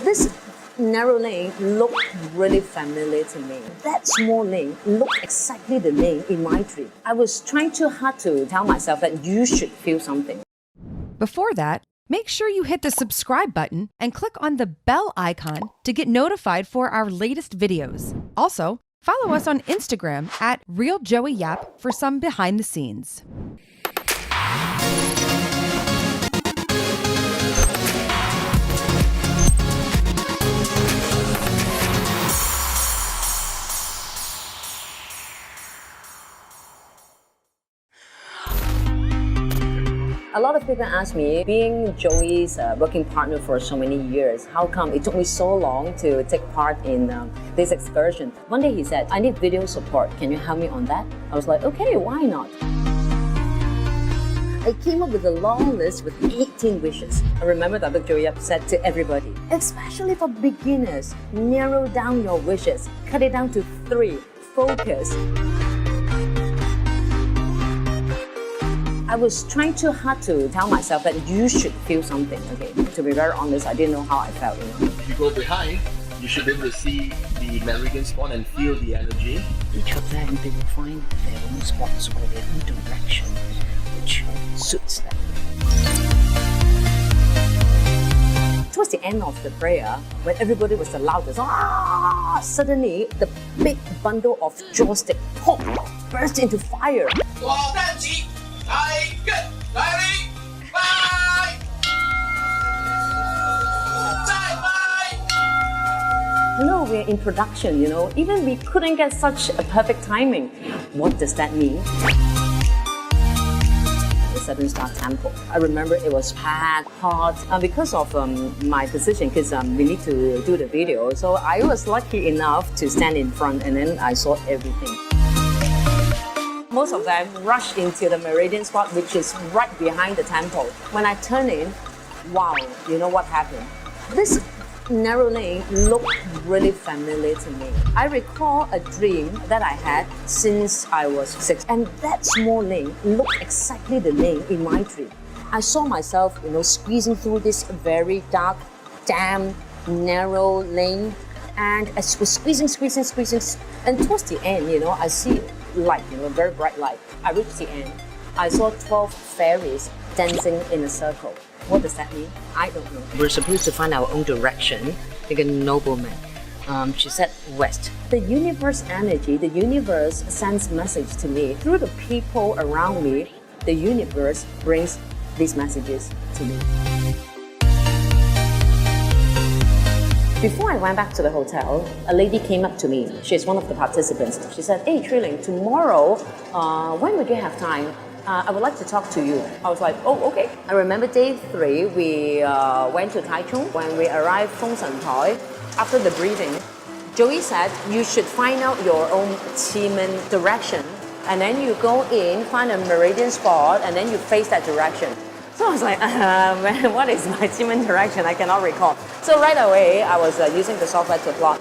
This narrow lane looked really familiar to me. That small lane looked exactly the lane in my dream. I was trying too hard to tell myself that you should feel something. Before that, make sure you hit the subscribe button and click on the bell icon to get notified for our latest videos. Also, follow us on Instagram at RealJoeyYap for some behind the scenes. A lot of people ask me, being Joey's working partner for so many years, how come it took me so long to take part in this excursion? One day he said, I need video support. Can you help me on that? I was like, okay, why not? I came up with a long list with 18 wishes. I remember that Joey Yap said to everybody, especially for beginners, narrow down your wishes, cut it down to 3, focus. I was trying too hard to tell myself that you should feel something, okay? To be very honest, I didn't know how I felt, If you go behind, you should be able to see the meridian spot and feel the energy. Each of them, they will find their own spots or their own direction, which suits them. Towards the end of the prayer, when everybody was the loudest, suddenly the big bundle of joystick burst into fire. No, we're in production, Even we couldn't get such a perfect timing. What does that mean? The Seven Star Temple. I remember it was packed, hot. Because of my position, because we need to do the video, so I was lucky enough to stand in front and then I saw everything. Most of them rushed into the meridian spot, which is right behind the temple. When I turned in, wow, you know what happened? This narrow lane looked really familiar to me. I recall a dream that I had since I was 6, and that small lane looked exactly the lane in my dream. I saw myself, squeezing through this very dark, damn, narrow lane, and I was squeezing, and towards the end, I see light, very bright light. I reached the end. I saw 12 fairies dancing in a circle. What does that mean? I don't know. We're supposed to find our own direction, like a nobleman. She said west. The universe energy, the universe sends message to me. Through the people around me, the universe brings these messages to me. Before I went back to the hotel, a lady came up to me. She's one of the participants. She said, hey, Chui Ling, tomorrow, when would you have time? I would like to talk to you. I was like, oh, okay. I remember day 3, we went to Taichung. When we arrived Feng after the briefing, Joey said, you should find out your own Qimen direction, and then you go in, find a meridian spot, and then you face that direction. So I was like, what is my Qimen direction? I cannot recall. So right away, I was using the software to plot.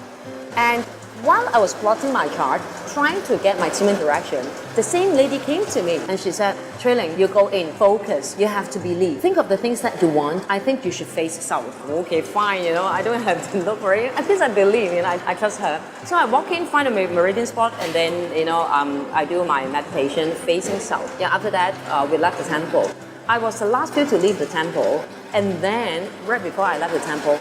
And while I was plotting my chart, trying to get my Qimen direction, the same lady came to me and she said, Chui Ling, you go in, focus, you have to believe. Think of the things that you want. I think you should face south. Okay, fine, I don't have to look for it. At least I believe, I trust her. So I walk in, find a meridian spot, and then, I do my meditation facing south. Yeah, after that, we left the temple. I was the last few to leave the temple, and then, right before I left the temple,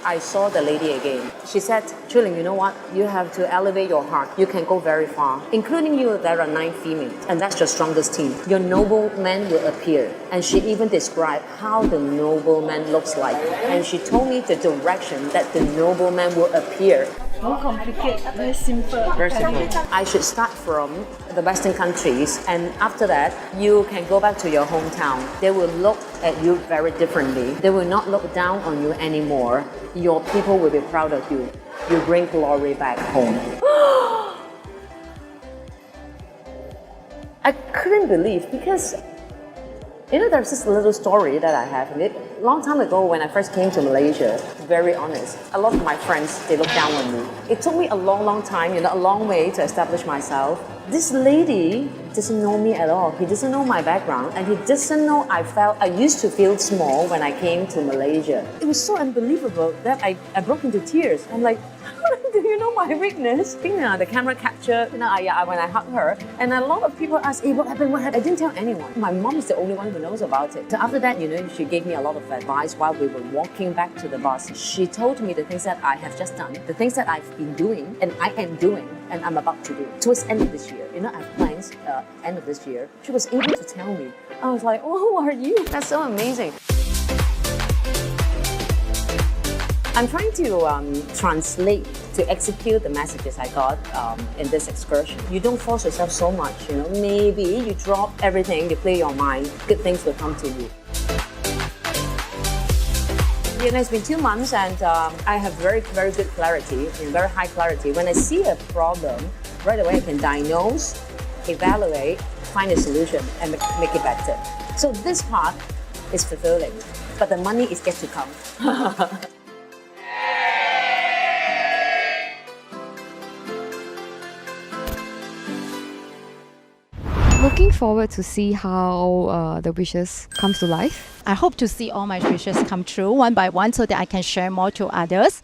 I saw the lady again. She said, Chui Ling, you know what? You have to elevate your heart. You can go very far. Including you, there are 9 females, and that's your strongest team. Your nobleman will appear. And she even described how the nobleman looks like. And she told me the direction that the nobleman will appear. Not complicated, very simple. Very simple. I should start from the Western countries, and after that, you can go back to your hometown. They will look at you very differently. They will not look down on you anymore. Your people will be proud of you. You bring glory back home. I couldn't believe, because there's this little story that I have, and it long time ago when I first came to Malaysia, very honest, a lot of my friends, they look down on me. It took me a long time, a long way to establish myself. This lady doesn't know me at all. He doesn't know my background, and he doesn't know I used to feel small when I came to Malaysia. It was so unbelievable that I broke into tears. I'm like, do you know my weakness? I think the camera captured, when I hugged her, and a lot of people asked, hey, what happened? I didn't tell anyone. My mom is the only one who knows about it. So after that, she gave me a lot of advice while we were walking back to the bus. She told me the things that I have just done, the things that I've been doing, and I am doing, and I'm about to do. Towards the end of this year, I have plans, end of this year. She was able to tell me. I was like, oh, who are you? That's so amazing. I'm trying to translate, to execute the messages I got in this excursion. You don't force yourself so much, Maybe you drop everything, you clear your mind, good things will come to you. It's been 2 months and I have very, very good clarity, very high clarity. When I see a problem, right away I can diagnose, evaluate, find a solution and make it better. So this part is fulfilling, but the money is yet to come. Looking forward to see how the wishes comes to life. I hope to see all my wishes come true one by one so that I can share more to others.